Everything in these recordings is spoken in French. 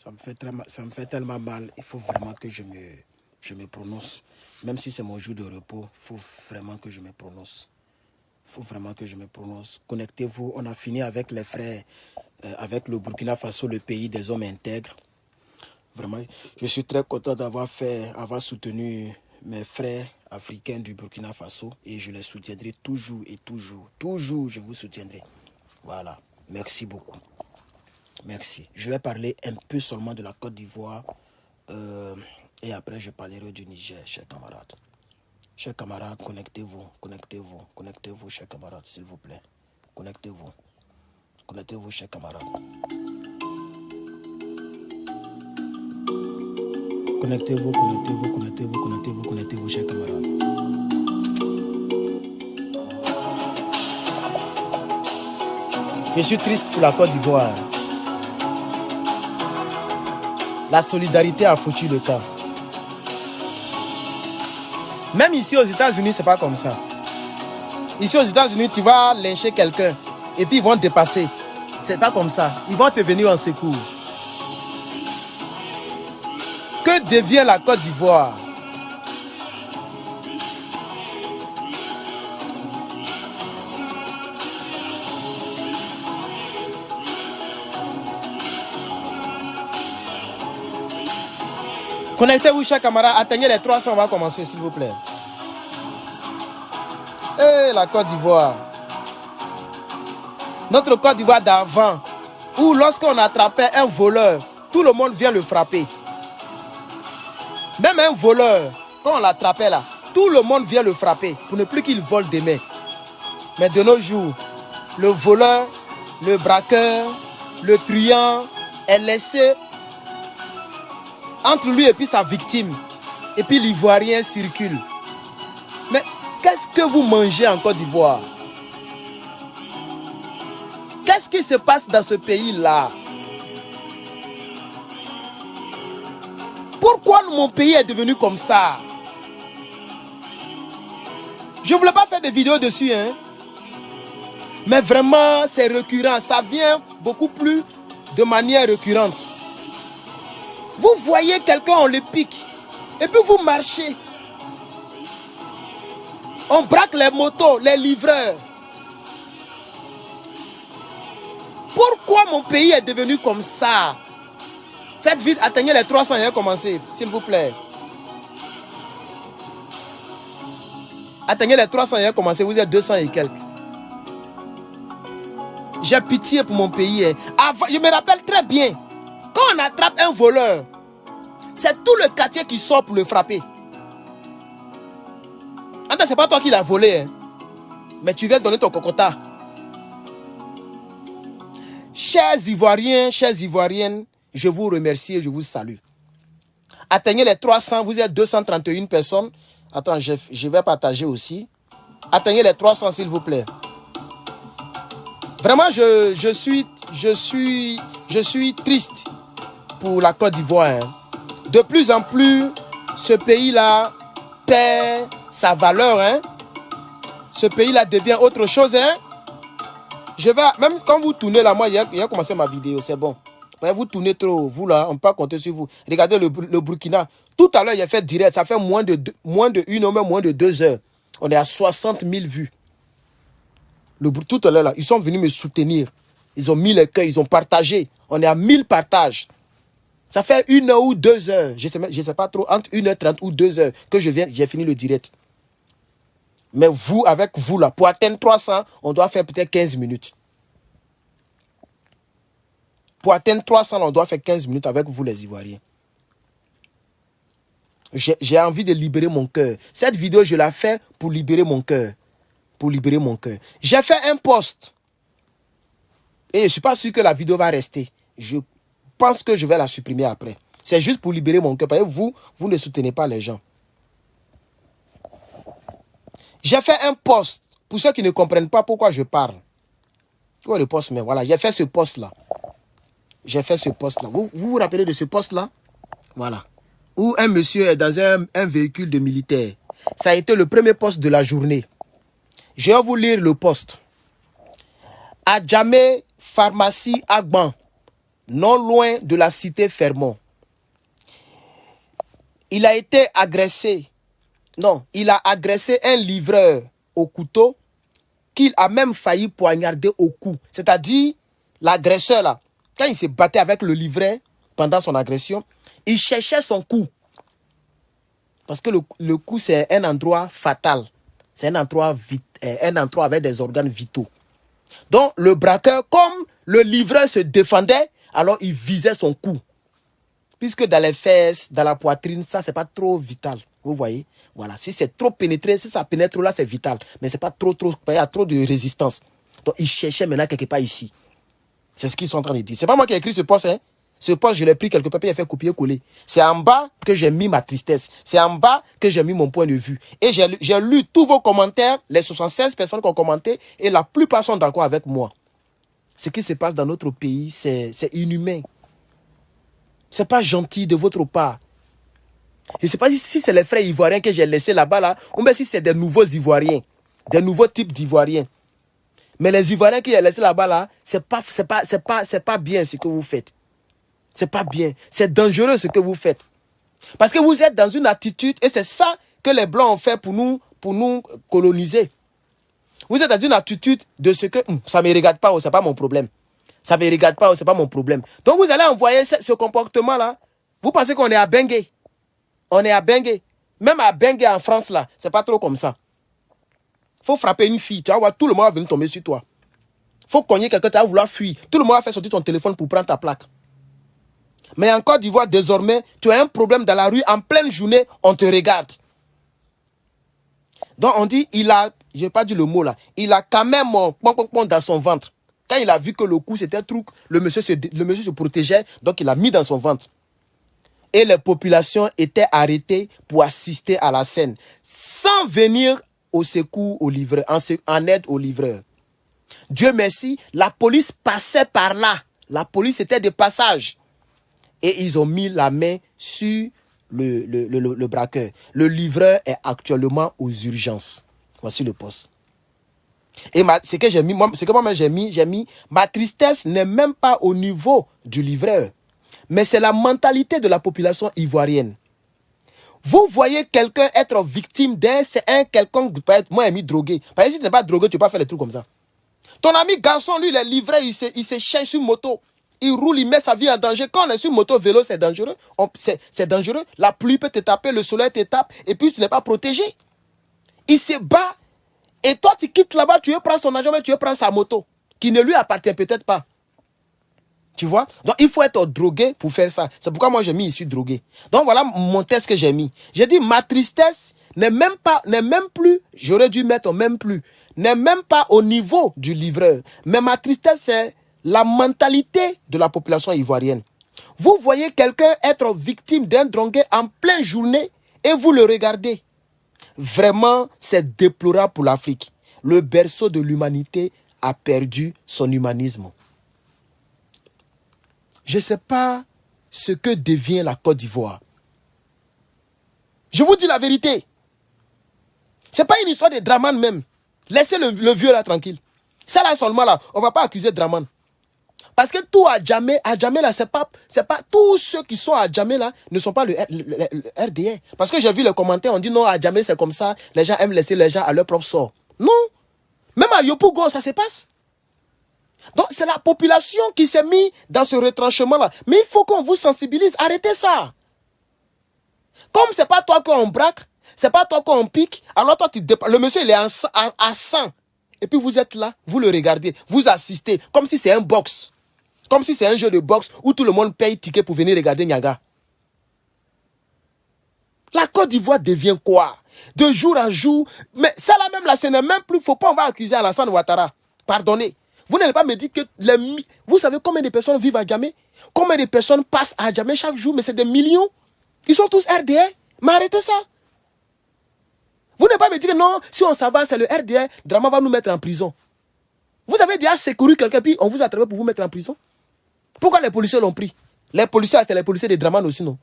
Ça me fait tellement mal. Il faut vraiment que je me prononce. Même si c'est mon jour de repos, il faut vraiment que je me prononce. Il faut vraiment que je me prononce. Connectez-vous. On a fini avec les frères, avec le Burkina Faso, le pays des hommes intègres. Vraiment, je suis très content d'avoir soutenu mes frères africains du Burkina Faso et je les soutiendrai toujours et toujours. Toujours, je vous soutiendrai. Voilà. Merci beaucoup. Merci. Je vais parler un peu seulement de la Côte d'Ivoire et après je parlerai du Niger, chers camarades. Chers camarades, connectez-vous, connectez-vous, connectez-vous, chers camarades, s'il vous plaît. Connectez-vous. Connectez-vous, chers camarades. Connectez-vous, connectez-vous, connectez-vous, connectez-vous, connectez-vous, chers camarades. Je suis triste pour la Côte d'Ivoire. La solidarité a foutu le camp. Même ici aux États-Unis, c'est pas comme ça. Ici aux États-Unis, tu vas lyncher quelqu'un et puis ils vont te dépasser. C'est pas comme ça. Ils vont te venir en secours. Que devient la Côte d'Ivoire? Connectez-vous, chers camarades. Atteignez les 300, on va commencer, s'il vous plaît. Eh, la Côte d'Ivoire. Notre Côte d'Ivoire d'avant, où lorsqu'on attrapait un voleur, tout le monde vient le frapper. Même un voleur, quand on l'attrapait là, tout le monde vient le frapper pour ne plus qu'il vole demain. Mais de nos jours, le voleur, le braqueur, le truand est laissé entre lui et puis sa victime. Et puis l'Ivoirien circule. Mais qu'est-ce que vous mangez en Côte d'Ivoire? Qu'est-ce qui se passe dans ce pays-là? Pourquoi mon pays est devenu comme ça? Je ne voulais pas faire des vidéos dessus, hein. Mais vraiment, c'est récurrent. Ça vient beaucoup plus de manière récurrente. Vous voyez quelqu'un, on le pique. Et puis vous marchez. On braque les motos, les livreurs. Pourquoi mon pays est devenu comme ça? Faites vite, atteignez les 300 et commencez, s'il vous plaît. Atteignez les 300 et commencez, vous êtes 200 et quelques. J'ai pitié pour mon pays. Avant, je me rappelle très bien, quand on attrape un voleur, c'est tout le quartier qui sort pour le frapper. Attends, c'est pas toi qui l'as volé, hein. Mais tu viens donner ton cocota. Chers Ivoiriens, chères Ivoiriennes, je vous remercie et je vous salue. Atteignez les 300, vous êtes 231 personnes. Attends, je vais partager aussi. Atteignez les 300, s'il vous plaît. Vraiment, je suis triste pour la Côte d'Ivoire, hein. De plus en plus, ce pays-là perd sa valeur, hein. Ce pays-là devient autre chose, hein. Je vais, même quand vous tournez là, moi, j'ai commencé ma vidéo, c'est bon. Mais vous tournez trop, vous là, on peut pas compter sur vous. Regardez le Burkina. Tout à l'heure, il a fait direct, ça fait moins de 1 heure, même moins de 2 heures. On est à 60 000 vues. Tout à l'heure, là, ils sont venus me soutenir. Ils ont mis les cœurs, ils ont partagé. On est à 1000 partages. Ça fait 1 heure ou 2 heures, je sais pas trop, entre 1h30 ou 2 heures que j'ai fini le direct. Mais vous, avec vous là, pour atteindre 300, on doit faire peut-être 15 minutes. Pour atteindre 300, on doit faire 15 minutes avec vous les Ivoiriens. J'ai envie de libérer mon cœur. Cette vidéo, je la fais pour libérer mon cœur. Pour libérer mon cœur. J'ai fait un post. Et je ne suis pas sûr que la vidéo va rester. Je pense que je vais la supprimer après. C'est juste pour libérer mon cœur. Parce que vous ne soutenez pas les gens. J'ai fait un post. Pour ceux qui ne comprennent pas pourquoi je parle. Oh, le post, mais voilà. J'ai fait ce post-là. J'ai fait ce post-là. Vous vous rappelez de ce post-là? Voilà. Où un monsieur est dans un véhicule de militaire. Ça a été le premier post de la journée. Je vais vous lire le post. Adjamé Pharmacie Agban. non loin de la cité Fermont. Il a été agressé. Non, il a agressé un livreur au couteau qu'il a même failli poignarder au cou. C'est-à-dire, l'agresseur là, quand il s'est battu avec le livreur pendant son agression, il cherchait son cou. Parce que le cou, c'est un endroit fatal. C'est un endroit avec des organes vitaux. Donc, le braqueur, comme le livreur se défendait, alors il visait son cou. Puisque dans les fesses, dans la poitrine, ça, c'est pas trop vital. Vous voyez? Voilà. Si c'est trop pénétré, si ça pénètre là, c'est vital. Mais c'est pas trop, il y a trop de résistance. Donc, il cherchait maintenant quelque part ici. C'est ce qu'ils sont en train de dire. C'est pas moi qui ai écrit ce poste, hein. Ce poste, je l'ai pris quelque part, puis il a fait copier-coller. C'est en bas que j'ai mis ma tristesse. C'est en bas que j'ai mis mon point de vue. Et j'ai lu tous vos commentaires, les 76 personnes qui ont commenté, et la plupart sont d'accord avec moi. Ce qui se passe dans notre pays, c'est inhumain. C'est pas gentil de votre part. Je ne sais pas si c'est les frères ivoiriens que j'ai laissés là-bas, là, ou bien si c'est des nouveaux ivoiriens, des nouveaux types d'ivoiriens. Mais les ivoiriens que j'ai laissés là-bas, là, c'est pas bien ce que vous faites. C'est pas bien. C'est dangereux ce que vous faites. Parce que vous êtes dans une attitude, et c'est ça que les Blancs ont fait pour nous coloniser. Vous êtes dans une attitude de ce que ça ne me regarde pas, c'est pas mon problème. Ça ne me regarde pas, c'est pas mon problème. Donc vous allez envoyer ce comportement-là. Vous pensez qu'on est à Bengué. On est à Bengué. Même à Bengué en France, là, c'est pas trop comme ça. Faut frapper une fille, tu vas voir, tout le monde va venir tomber sur toi. Faut cogner quelqu'un, tu vas vouloir fuir. Tout le monde va faire sortir ton téléphone pour prendre ta plaque. Mais en Côte d'Ivoire, désormais, tu as un problème dans la rue, en pleine journée, on te regarde. Donc on dit, je n'ai pas dit le mot là, il a quand même dans son ventre. Quand il a vu que le coup c'était un truc, le monsieur se protégeait, donc il a mis dans son ventre. Et les populations étaient arrêtées pour assister à la scène, sans venir au secours au livreur, en aide au livreur. Dieu merci, la police passait par là. La police était de passage. Et ils ont mis la main sur le braqueur. Le livreur est actuellement aux urgences. Voici le poste. Et ce que moi j'ai mis, ma tristesse n'est même pas au niveau du livreur. Mais c'est la mentalité de la population ivoirienne. Vous voyez quelqu'un être victime c'est un quelconque, moi j'ai mis drogué. Parce que si tu n'es pas drogué, tu ne peux pas faire des trucs comme ça. Ton ami garçon, lui, il est livré, il se cherche sur moto. Il roule, il met sa vie en danger. Quand on est sur moto, vélo, c'est dangereux. C'est dangereux. La pluie peut te taper, le soleil te tape, et puis tu n'es pas protégé. Il se bat, et toi, tu quittes là-bas, tu veux prendre son argent, mais tu veux prendre sa moto, qui ne lui appartient peut-être pas. Tu vois? Donc, il faut être drogué pour faire ça. C'est pourquoi moi, j'ai mis ici drogué. Donc, voilà mon test que j'ai mis. J'ai dit, ma tristesse n'est même plus, j'aurais dû mettre même plus, n'est même pas au niveau du livreur. Mais ma tristesse, c'est la mentalité de la population ivoirienne. Vous voyez quelqu'un être victime d'un drogué en pleine journée et vous le regardez. Vraiment, c'est déplorable pour l'Afrique. Le berceau de l'humanité a perdu son humanisme. Je ne sais pas ce que devient la Côte d'Ivoire. Je vous dis la vérité. Ce n'est pas une histoire de Draman même. Laissez le vieux là tranquille. Ça là seulement là, on ne va pas accuser Draman. Parce que tout à Djamé là, c'est pas tous ceux qui sont à Djamé là ne sont pas le RDR. Parce que j'ai vu les commentaires, on dit non, à Djamé c'est comme ça, les gens aiment laisser les gens à leur propre sort. Non. Même à Yopougon, ça se passe. Donc c'est la population qui s'est mise dans ce retranchement là. Mais il faut qu'on vous sensibilise, arrêtez ça. Comme c'est pas toi qu'on braque, c'est pas toi qu'on pique, alors toi tu dépasses. Le monsieur il est à 100. Et puis vous êtes là, vous le regardez, vous assistez, comme si c'est un box. Comme si c'est un jeu de boxe où tout le monde paye ticket pour venir regarder Niaga. La Côte d'Ivoire devient quoi? De jour en jour. Mais ça là même là, ce n'est même plus. Faut pas, on va accuser Alassane Ouattara. Pardonnez. Vous n'allez pas me dire que vous savez combien de personnes vivent à Djamé? Combien de personnes passent à Djamé chaque jour? Mais c'est des millions. Ils sont tous RDR. Mais arrêtez ça. Vous n'allez pas me dire que non, si on s'en va, c'est le RDR, Drama va nous mettre en prison. Vous avez déjà secouru quelqu'un, puis on vous a attrapé pour vous mettre en prison? Pourquoi les policiers l'ont pris? Les policiers, c'est les policiers de Draman aussi, non?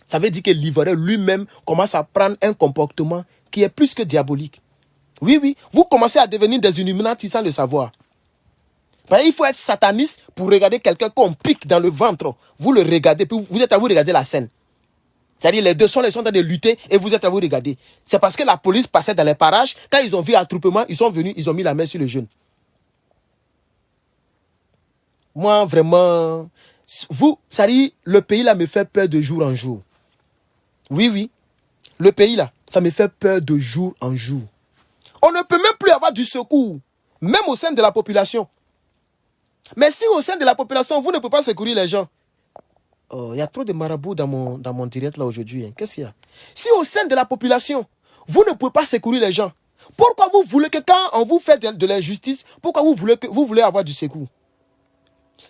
Ça veut dire que l'Ivoirien lui-même commence à prendre un comportement qui est plus que diabolique. Oui, oui, vous commencez à devenir des Illuminati sans le savoir. Parce qu'il faut être sataniste pour regarder quelqu'un qu'on pique dans le ventre. Vous le regardez, puis vous êtes à vous regarder la scène. C'est-à-dire les deux sont en train de lutter et vous êtes à vous regarder. C'est parce que la police passait dans les parages. Quand ils ont vu l'attroupement, ils sont venus, ils ont mis la main sur le jeune. Moi, vraiment, vous, ça dit, le pays là me fait peur de jour en jour. Oui, oui. Le pays là, ça me fait peur de jour en jour. On ne peut même plus avoir du secours, même au sein de la population. Mais si au sein de la population, vous ne pouvez pas secourir les gens. Oh, il y a trop de marabouts dans mon direct là aujourd'hui. Hein. Qu'est-ce qu'il y a? Si au sein de la population, vous ne pouvez pas secourir les gens, pourquoi vous voulez que quand on vous fait de l'injustice, pourquoi vous voulez avoir du secours?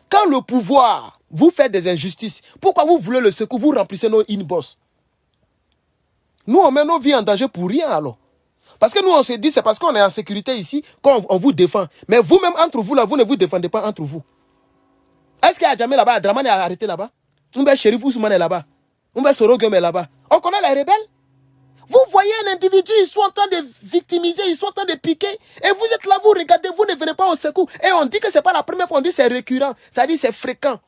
Quand le pouvoir vous fait des injustices, pourquoi vous voulez le secours? Vous remplissez nos inbox. Nous, on met nos vies en danger pour rien alors. Parce que nous, on se dit, c'est parce qu'on est en sécurité ici qu'on vous défend. Mais vous-même, entre vous, là, vous ne vous défendez pas entre vous. Est-ce qu'il y a jamais là-bas, Dramane est arrêté là-bas? Oumbe Shérif Ousmane est là-bas. Oumbe Sorogum est là-bas. On connaît les rebelles? Vous voyez un individu, ils sont en train de victimiser, ils sont en train de piquer. Et vous êtes là, vous regardez, vous ne venez pas au secours. Et on dit que ce n'est pas la première fois, on dit que c'est récurrent. Ça dit c'est fréquent.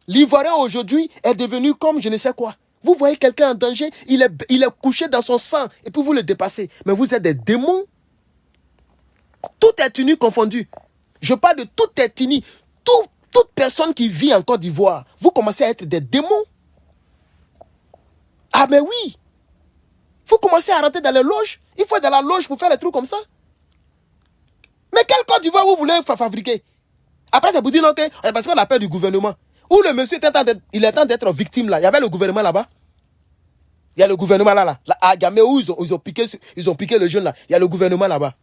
L'Ivoirien aujourd'hui est devenu comme je ne sais quoi. Vous voyez quelqu'un en danger, il est couché dans son sang. Et puis vous le dépassez. Mais vous êtes des démons. Tout ethnie confondu. Je parle de toute ethnie. Toute personne qui vit en Côte d'Ivoire. Vous commencez à être des démons. Ah mais oui. Vous commencez à rentrer dans les loges. Il faut être dans la loge pour faire des trucs comme ça. Mais quel Côte d'Ivoire vous voulez fabriquer? Après, c'est pour dire que c'est parce qu'on a peur du gouvernement. Où le monsieur est en train d'être victime là. Il y avait le gouvernement là-bas. Il y a le gouvernement là. À Gamé où ils ont piqué le jeune là. Il y a le gouvernement là-bas.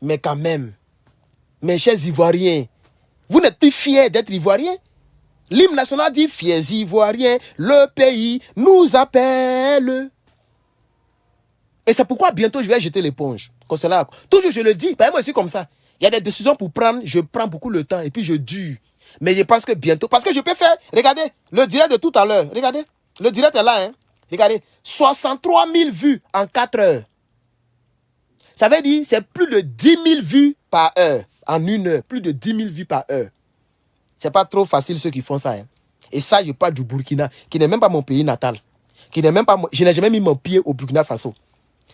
Mais quand même, mes chers Ivoiriens, vous n'êtes plus fiers d'être Ivoiriens? L'hymne national dit, fiers Ivoiriens, le pays nous appelle. Et c'est pourquoi bientôt je vais jeter l'éponge. Toujours je le dis, moi aussi comme ça. Il y a des décisions pour prendre, je prends beaucoup le temps et puis je dure. Mais je pense que bientôt, parce que je peux faire, regardez, le direct de tout à l'heure, regardez, le direct est là, hein. Regardez, 63 000 vues en 4 heures. Ça veut dire, c'est plus de 10 000 vues par heure, en une heure, plus de 10 000 vues par heure. C'est pas trop facile ceux qui font ça, hein. Et ça, je parle du Burkina, qui n'est même pas mon pays natal. Qui n'est même pas, je n'ai jamais mis mon pied au Burkina Faso.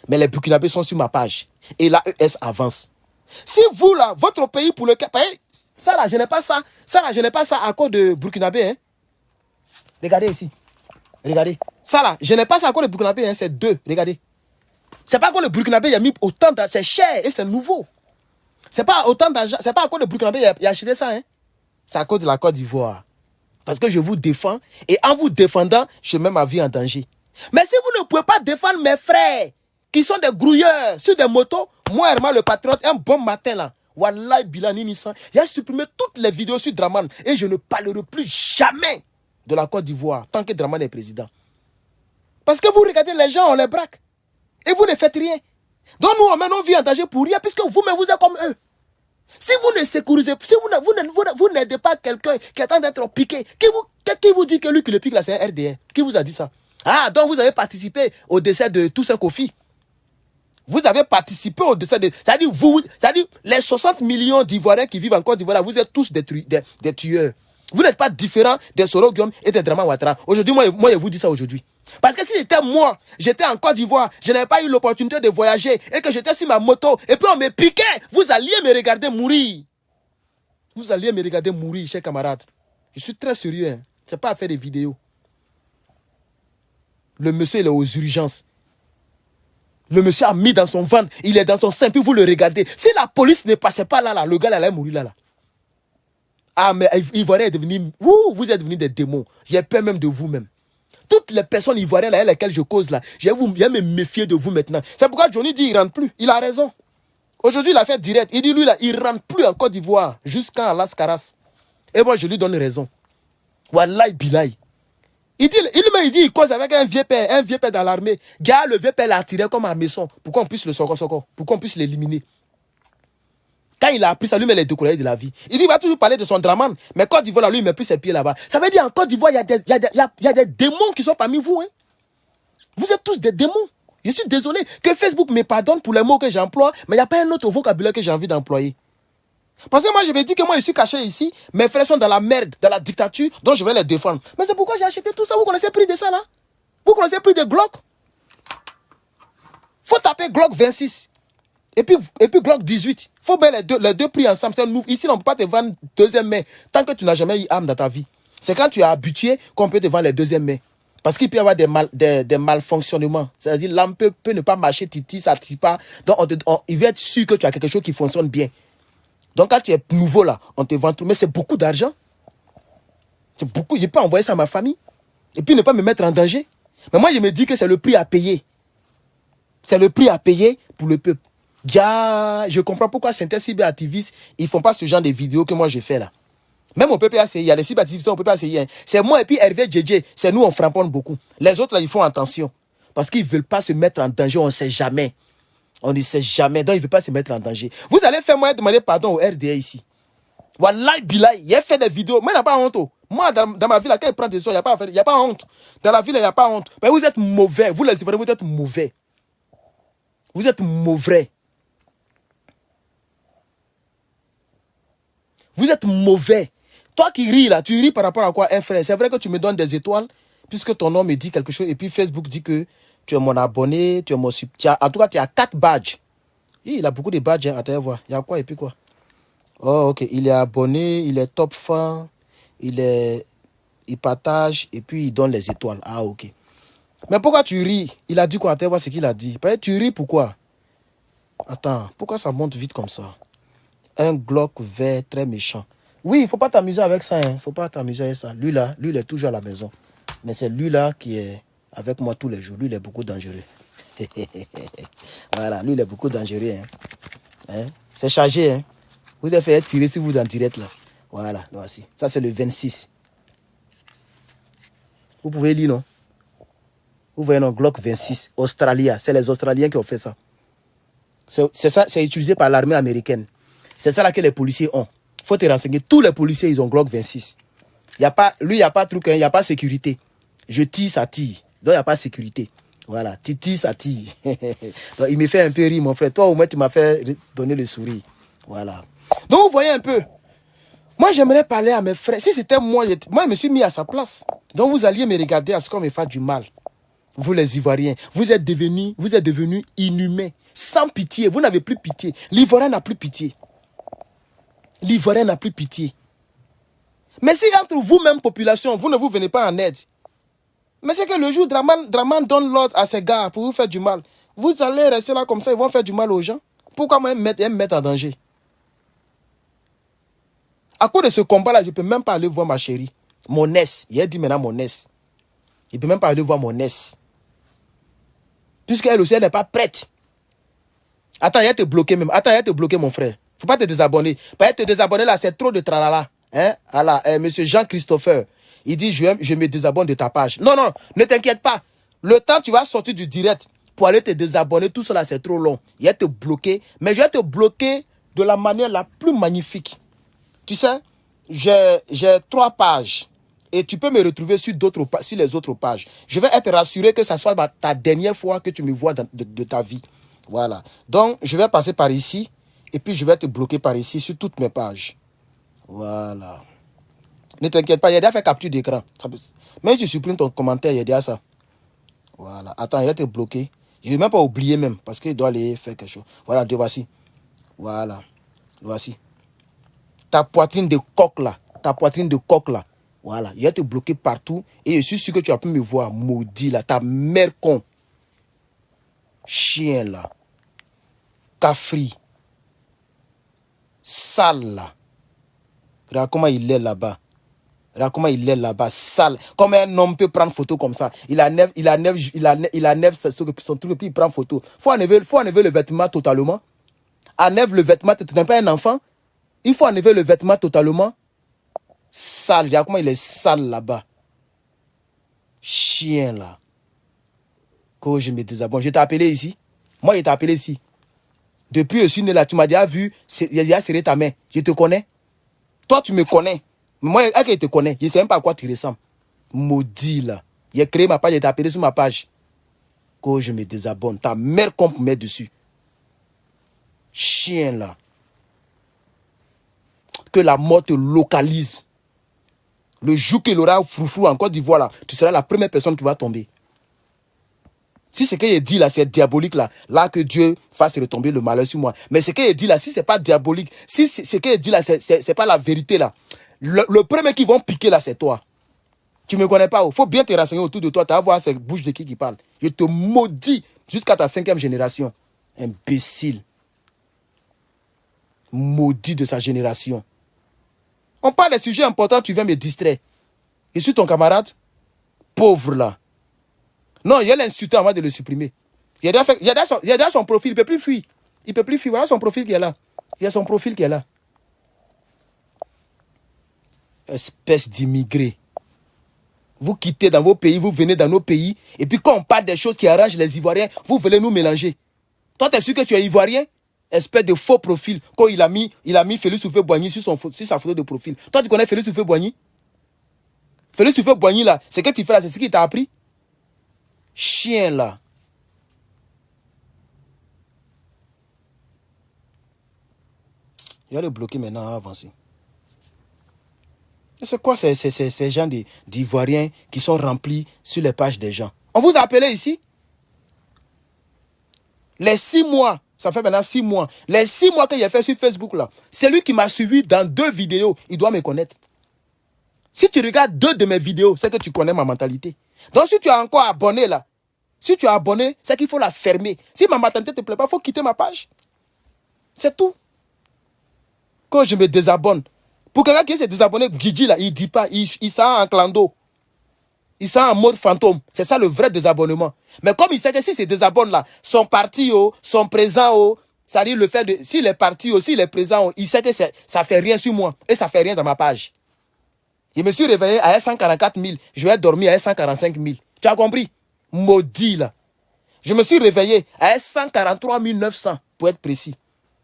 Mais les Burkinabés sont sur ma page. Et l'AES avance. Si vous, là, votre pays pour lequel... Ça, là, je n'ai pas ça. Ça, là, je n'ai pas ça à cause de Burkinabé. Hein. Regardez ici. Regardez. Ça, là, je n'ai pas ça à cause de Burkinabé. Hein. C'est 2. Regardez. C'est pas à cause de Burkinabé, il a mis autant d'argent. C'est cher et c'est nouveau. C'est pas autant d'argent. C'est pas à cause de Burkinabé, il a acheté ça. Hein. C'est à cause de la Côte d'Ivoire. Parce que je vous défends. Et en vous défendant, je mets ma vie en danger. Mais si vous ne pouvez pas défendre mes frères, qui sont des grouilleurs sur des motos, moi, Herman le patriote, un bon matin là, Wallahi Bilani Nissan, il a supprimé toutes les vidéos sur Dramane et je ne parlerai plus jamais de la Côte d'Ivoire tant que Dramane est président. Parce que vous regardez les gens, on les braque et vous ne faites rien. Donc nous, on met nos vies en danger pour rien puisque vous-même, vous êtes comme eux. Si vous ne sécurisez, si vous n'aidez pas quelqu'un qui est en train d'être piqué, qui vous dit que lui qui le pique là, c'est un RDR? Qui vous a dit ça? Ah, donc vous avez participé au décès de Toussaint Kofi. Vous avez participé au décès de... C'est-à-dire, les 60 millions d'Ivoiriens qui vivent en Côte d'Ivoire, vous êtes tous des tueurs. Vous n'êtes pas différents des Soro Guillaume et des Dramane Ouattara. Aujourd'hui, moi, je vous dis ça aujourd'hui. Parce que si j'étais moi, j'étais en Côte d'Ivoire, je n'avais pas eu l'opportunité de voyager et que j'étais sur ma moto et puis on me piquait, vous alliez me regarder mourir. Vous alliez me regarder mourir, chers camarades. Je suis très sérieux. Hein. Ce n'est pas à faire des vidéos. Le monsieur, il est aux urgences. Le monsieur a mis dans son ventre, il est dans son sein, puis vous le regardez. Si la police ne passait pas là, le gars, il allait mourir là. Ah, mais Ivoirien est devenu... Vous êtes devenus des démons. J'ai peur même de vous-même. Toutes les personnes ivoiriennes avec lesquelles je cause là, je vais me méfier de vous maintenant. C'est pourquoi Johnny dit qu'il ne rentre plus. Il a raison. Aujourd'hui, il a fait direct. Il dit, lui, là, il ne rentre plus en Côte d'Ivoire jusqu'à Las Caras. Et moi, je lui donne raison. Wallahi bilahi. Il dit, il cause avec un vieux père dans l'armée. Gars, le vieux père l'a tiré comme un maçon pour qu'on puisse le soko, pour qu'on puisse l'éliminer. Quand il a appris ça, lui, il est découragé de la vie. Il dit, il va toujours parler de son Dramane. Mais Côte d'Ivoire, lui, il met plus ses pieds là-bas. Ça veut dire, en Côte d'Ivoire, il y a des démons qui sont parmi vous. Hein. Vous êtes tous des démons. Je suis désolé que Facebook me pardonne pour les mots que j'emploie, mais il n'y a pas un autre vocabulaire que j'ai envie d'employer. Parce que moi, je me dis que moi, je suis caché ici. Mes frères sont dans la merde, dans la dictature, donc je vais les défendre. Mais c'est pourquoi j'ai acheté tout ça. Vous connaissez le prix de ça, là? Vous connaissez le prix de Glock? Faut taper Glock 26. Et puis Glock 18. Faut mettre les deux prix ensemble. Ici, on ne peut pas te vendre deuxième main tant que tu n'as jamais eu arme dans ta vie. C'est quand tu es habitué qu'on peut te vendre les deuxième mains. Parce qu'il peut y avoir des malfonctionnements. C'est-à-dire l'arme peut ne pas marcher, titi, ça ne tire pas. Donc, il veut être sûr que tu as quelque chose qui fonctionne bien. Donc, quand tu es nouveau là, on te vend tout. Mais c'est beaucoup d'argent. C'est beaucoup. Je peux envoyer ça à ma famille. Et puis ne pas me mettre en danger. Mais moi, je me dis que c'est le prix à payer. C'est le prix à payer pour le peuple. Je comprends pourquoi certains cyberactivistes, ils ne font pas ce genre de vidéos que moi je fais là. Même au PPACI, il y a les cyberactivistes au PPACI. C'est moi et puis Hervé JJ. C'est nous, on frapponne beaucoup. Les autres là, ils font attention. Parce qu'ils ne veulent pas se mettre en danger, on ne sait jamais. On ne sait jamais. Donc, ils ne veulent pas se mettre en danger. Vous allez faire moi demander pardon au RDA ici. Wallahi Bilay, il a fait des vidéos. Moi, il n'y a pas honte. Moi, dans ma ville, quand il prend des choses, il n'y a pas honte. Dans la ville, il n'y a pas honte. Mais vous êtes mauvais. Vous les Ivoiriens, vous êtes mauvais. Vous êtes mauvais. Vous êtes mauvais. Toi qui ris là, tu ris par rapport à quoi, un frère? C'est vrai que tu me donnes des étoiles, puisque ton nom me dit quelque chose, et puis Facebook dit que tu es mon abonné, tu es mon sub. En tout cas, tu as 4 badges. Il a beaucoup de badges, hein. Attends, voir. Il y a quoi et puis quoi? Oh, ok. Il est abonné, il est top fan, il partage, et puis il donne les étoiles. Ah, ok. Mais pourquoi tu ris? Il a dit quoi? Attends, voir ce qu'il a dit. Tu ris pourquoi? Attends, pourquoi ça monte vite comme ça? Un Glock vert très méchant. Oui, il ne faut pas t'amuser avec ça. Il ne faut pas t'amuser avec ça. Lui, là, lui, il est toujours à la maison. Mais c'est lui, là, qui est avec moi tous les jours. Lui, il est beaucoup dangereux. Voilà, lui, il est beaucoup dangereux. Hein? C'est chargé. Hein? Vous avez fait tirer si vous en direct, là. Voilà, voici. Ça, c'est le 26. Vous pouvez lire, non? Vous voyez, non, Glock 26. Australia. C'est les Australiens qui ont fait ça. C'est ça, c'est utilisé par l'armée américaine. C'est ça là que les policiers ont. Il faut te renseigner. Tous les policiers, ils ont Glock 26. Lui, il n'y a pas de truc, il n'y a pas de sécurité. Je tire, ça tire. Donc, il n'y a pas de sécurité. Voilà. Tu tires, ça tire. Donc, il me fait un peu rire, mon frère. Toi, au moins, tu m'as fait donner le sourire. Voilà. Donc, vous voyez un peu. Moi, j'aimerais parler à mes frères. Si c'était moi, je me suis mis à sa place. Donc, vous alliez me regarder à ce qu'on me fasse du mal. Vous, les Ivoiriens, vous êtes devenus inhumains. Sans pitié. Vous n'avez plus pitié. L'Ivoirien n'a plus pitié. L'Ivoirien n'a plus pitié. Mais si entre vous-même, population, vous ne vous venez pas en aide, mais c'est que le jour Draman donne l'ordre à ces gars pour vous faire du mal, vous allez rester là comme ça, ils vont faire du mal aux gens. Pourquoi me mettre en danger? À cause de ce combat-là, je ne peux même pas aller voir ma chérie. Mon ex. Il a dit maintenant mon ex. Il ne peut même pas aller voir mon ex. Puisqu'elle aussi, elle n'est pas prête. Attends, il a te bloqué même. Attends, il a te bloqué, mon frère. Faut pas te désabonner. Pas te désabonner là, c'est trop de tralala. Hein? Alors, monsieur Jean-Christopher, il dit, je me désabonne de ta page. Non, non, ne t'inquiète pas. Le temps, tu vas sortir du direct pour aller te désabonner, tout cela, c'est trop long. Il va te bloquer, mais je vais te bloquer de la manière la plus magnifique. Tu sais, j'ai 3 pages. Et tu peux me retrouver sur les autres pages. Je vais être rassuré que ça soit ta dernière fois que tu me vois de ta vie. Voilà. Donc, je vais passer par ici. Et puis, je vais te bloquer par ici sur toutes mes pages. Voilà. Ne t'inquiète pas, il y a déjà fait capture d'écran. Même si tu supprimes ton commentaire, il y a déjà ça. Voilà. Attends, il va te bloquer. Je ne vais même pas oublier même, parce qu'il doit aller faire quelque chose. Voilà, te voici. Voilà. Voici. Ta poitrine de coq là. Ta poitrine de coq là. Voilà. Il va te bloquer partout. Et je suis sûr que tu as pu me voir. Maudit là. Ta mère con. Chien là. Cafri. Sale là. Regarde comment il est là-bas. Regarde comment il est là-bas. Sale. Comment un homme peut prendre photo comme ça? Il enlève son truc et puis il prend photo. Faut enlever le vêtement totalement. Enlève le vêtement. Tu n'es pas un enfant. Il faut enlever le vêtement totalement. Sale. Regarde comment il est sale là-bas. Chien là. Que je me désabonne. Je t'ai appelé ici. Moi, je t'ai appelé ici. Depuis que je suis né là, tu m'as déjà vu. Il a serré ta main. Je te connais. Toi, tu me connais. Moi, je te connais. Je ne sais même pas à quoi tu ressembles. Maudit là. J'ai créé ma page, j'ai appelé sur ma page. Que je me désabonne. Ta mère qu'on peut mettre dessus. Chien là. que la mort te localise. Le jour qu'il aura froufrou en Côte d'Ivoire, là, tu seras la première personne qui va tomber. Si ce qu'il dit là, c'est diabolique là que Dieu fasse retomber le malheur sur moi. Mais ce qu'il dit là, si c'est pas diabolique, si ce qu'il dit là, c'est pas la vérité là, le premier qui vont piquer là, c'est toi. Tu me connais pas. Il faut bien te renseigner autour de toi. Tu vas voir ces bouches de qui parle. Je te maudis jusqu'à ta 5e génération. Imbécile. Maudit de sa génération. On parle des sujets importants, tu viens me distraire. Je suis ton camarade. Pauvre là. Non, il a l'insulté avant de le supprimer. Il a déjà son profil, il ne peut plus fuir. Il ne peut plus fuir. Voilà son profil qui est là. Il y a son profil qui est là. Espèce d'immigré. Vous quittez dans vos pays, vous venez dans nos pays, et puis quand on parle des choses qui arrangent les Ivoiriens, vous voulez nous mélanger. Toi, tu es sûr que tu es Ivoirien? Espèce de faux profil. Quand il a mis Félix Houphouët-Boigny sur sa photo de profil. Toi, tu connais Félix Houphouët-Boigny? Félix Houphouët-Boigny, là, c'est ce que tu fais là, c'est ce qu'il t'a appris? Chien, là. Je vais le bloquer maintenant, avancer. C'est quoi ces gens d'Ivoiriens qui sont remplis sur les pages des gens? On vous a appelé ici? Les 6 mois, ça fait maintenant 6 mois. Les 6 mois que j'ai fait sur Facebook là, c'est lui qui m'a suivi dans 2 vidéos. Il doit me connaître. Si tu regardes 2 de mes vidéos, c'est que tu connais ma mentalité. Donc si tu es encore abonné là, si tu es abonné, c'est qu'il faut la fermer. Si ma mentalité ne te plaît pas, il faut quitter ma page. C'est tout. Quand je me désabonne, pour quelqu'un qui s'est désabonné, Gigi là, il ne dit pas, il sent en clando. Il sent en mode fantôme. C'est ça le vrai désabonnement. Mais comme il sait que si ces désabonnes là sont partis, sont présents, ça dit le fait de, s'il est parti, s'il est présent, il sait que ça ne fait rien sur moi. Et ça ne fait rien dans ma page. Je me suis réveillé à 144 000. Je vais dormir à 145 000. Tu as compris? Maudit là. Je me suis réveillé à 143 900 pour être précis.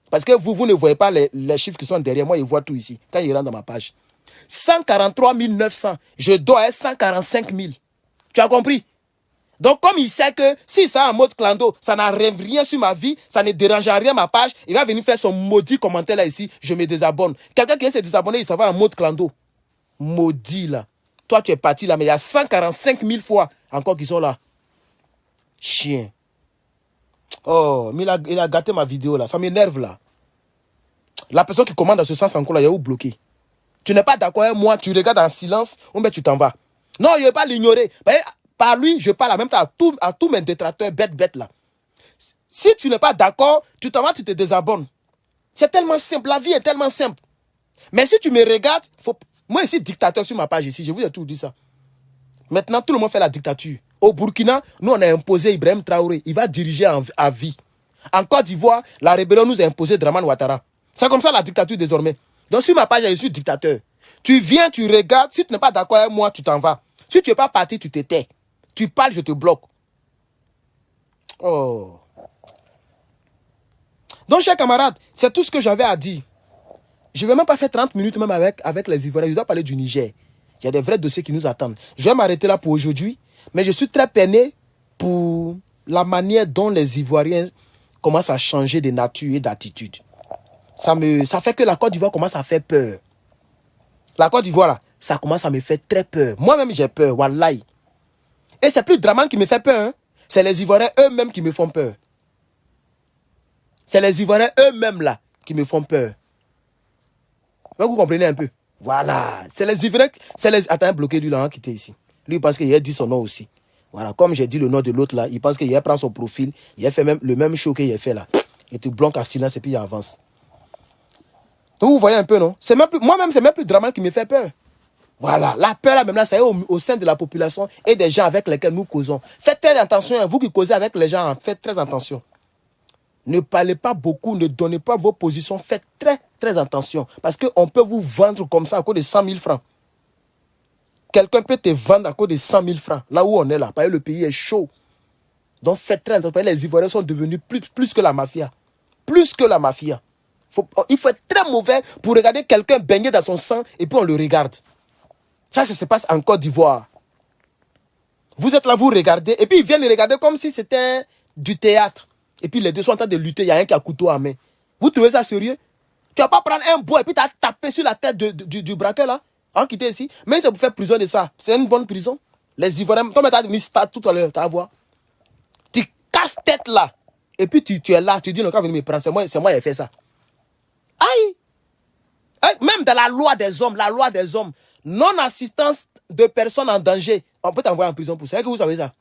Parce que vous ne voyez pas les chiffres qui sont derrière moi, je vois tout ici. Quand il rentre dans ma page. 143 900. Je dois à 145 000. Tu as compris? Donc, comme il sait que si ça a un mode clando, ça n'arrive rien sur ma vie, ça ne dérange rien ma page, il va venir faire son maudit commentaire là ici, je me désabonne. Quelqu'un qui s'est désabonné, il s'en va en mode clando. Maudit là. Toi, tu es parti là, mais il y a 145 000 fois encore qui sont là. Chien. Oh, mais il a gâté ma vidéo là. Ça m'énerve là. La personne qui commande dans ce sens encore là, il a où bloqué. Tu n'es pas d'accord avec moi, tu regardes en silence, ou bien tu t'en vas. Non, je ne vais pas l'ignorer. Par lui, je parle en même temps à tous mes détracteurs bêtes là. Si tu n'es pas d'accord, tu t'en vas, tu te désabonnes. C'est tellement simple, la vie est tellement simple. Mais si tu me regardes, moi ici, dictateur sur ma page ici, je vous ai tout dit ça. Maintenant, tout le monde fait la dictature. Au Burkina, nous, on a imposé Ibrahim Traoré. Il va diriger à vie. En Côte d'Ivoire, la rébellion nous a imposé Dramane Ouattara. C'est comme ça la dictature désormais. Donc sur ma page, je suis dictateur. Tu viens, tu regardes. Si tu n'es pas d'accord avec moi, tu t'en vas. Si tu n'es pas parti, tu te tais. Tu parles, je te bloque. Oh. Donc, chers camarades, c'est tout ce que j'avais à dire. Je ne vais même pas faire 30 minutes même avec les Ivoiriens. Je dois parler du Niger. Il y a des vrais dossiers qui nous attendent. Je vais m'arrêter là pour aujourd'hui. Mais je suis très peiné pour la manière dont les Ivoiriens commencent à changer de nature et d'attitude. Ça fait que la Côte d'Ivoire commence à faire peur. La Côte d'Ivoire, là, ça commence à me faire très peur. Moi-même, j'ai peur, wallahi. Et c'est plus Dramane qui me fait peur. Hein. C'est les Ivoiriens eux-mêmes qui me font peur. C'est les Ivoiriens eux-mêmes, là, qui me font peur. Vous comprenez un peu? Voilà. C'est les Ivoiriens... Attends, bloqué lui, là, hein, qui était ici. Lui, parce qu'il a dit son nom aussi. Voilà. Comme j'ai dit le nom de l'autre, là, il pense qu'il a pris son profil. Il a fait même le même show qu'il a fait, là. Il te bloque en silence et puis il avance. Donc, vous voyez un peu, non? Moi-même, c'est même plus Dramane qui me fait peur. Voilà. La peur, là, même là, ça est au sein de la population et des gens avec lesquels nous causons. Faites très attention. Hein, vous qui causez avec les gens, hein, faites très attention. Ne parlez pas beaucoup, ne donnez pas vos positions. Faites très, très attention. Parce qu'on peut vous vendre comme ça à cause de 100 000 francs. Quelqu'un peut te vendre à cause de 100 000 francs. Là où on est là. Parce que le pays est chaud. Donc faites très attention. Les Ivoiriens sont devenus plus que la mafia. Plus que la mafia. Il faut être très mauvais pour regarder quelqu'un baigner dans son sang et puis on le regarde. Ça se passe en Côte d'Ivoire. Vous êtes là, vous regardez, et puis ils viennent regarder comme si c'était du théâtre. Et puis les deux sont en train de lutter, il y a un qui a couteau à main. Vous trouvez ça sérieux? Tu vas pas prendre un bois et puis tu as tapé sur la tête du braqueur là, en quitté ici. Mais c'est pour faire prison de ça. C'est une bonne prison. Les Ivoiriens, toi, tu as mis ça tout à l'heure, tu vas voir. Tu casses tête là. Et puis tu es là, tu dis, non, quand venir me prendre, c'est moi qui ai fait ça. Aïe! Aïe! Même dans la loi des hommes, non-assistance de personnes en danger, on peut t'envoyer en prison pour ça. Est-ce que vous savez ça?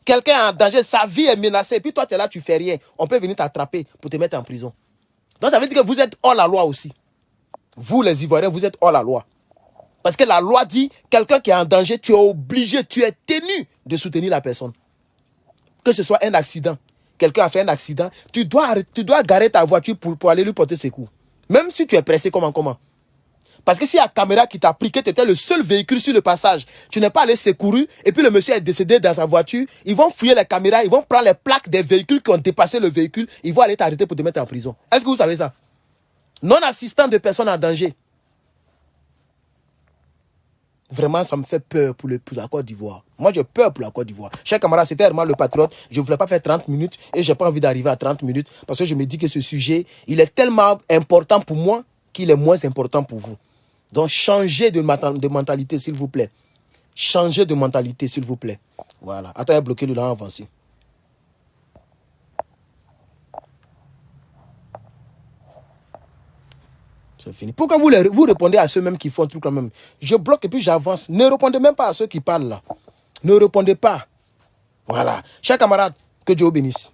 Quelqu'un est en danger, sa vie est menacée, et puis toi, tu es là, tu fais rien. On peut venir t'attraper pour te mettre en prison. Donc, ça veut dire que vous êtes hors la loi aussi. Vous, les Ivoiriens, vous êtes hors la loi. Parce que la loi dit, quelqu'un qui est en danger, tu es obligé, tu es tenu de soutenir la personne. Que ce soit un accident. Quelqu'un a fait un accident, tu dois garer ta voiture pour aller lui porter secours. Même si tu es pressé, comment? Parce que s'il y a la caméra qui t'a pris que tu étais le seul véhicule sur le passage, tu n'es pas allé secourir, et puis le monsieur est décédé dans sa voiture, ils vont fouiller les caméras, ils vont prendre les plaques des véhicules qui ont dépassé le véhicule, ils vont aller t'arrêter pour te mettre en prison. Est-ce que vous savez ça? Non-assistant de personnes en danger. Vraiment, ça me fait peur pour la Côte d'Ivoire. Moi, j'ai peur pour la Côte d'Ivoire. Chers camarades, c'était vraiment le patriote. Je ne voulais pas faire 30 minutes et je n'ai pas envie d'arriver à 30 minutes parce que je me dis que ce sujet, il est tellement important pour moi qu'il est moins important pour vous. Donc, changez de mentalité, s'il vous plaît. Changez de mentalité, s'il vous plaît. Voilà. Attends, il a bloqué le là, avancé. C'est fini. Pourquoi vous répondez à ceux-mêmes qui font tout quand même? Je bloque et puis j'avance. Ne répondez même pas à ceux qui parlent là. Ne répondez pas. Voilà. Chers camarades, que Dieu vous bénisse.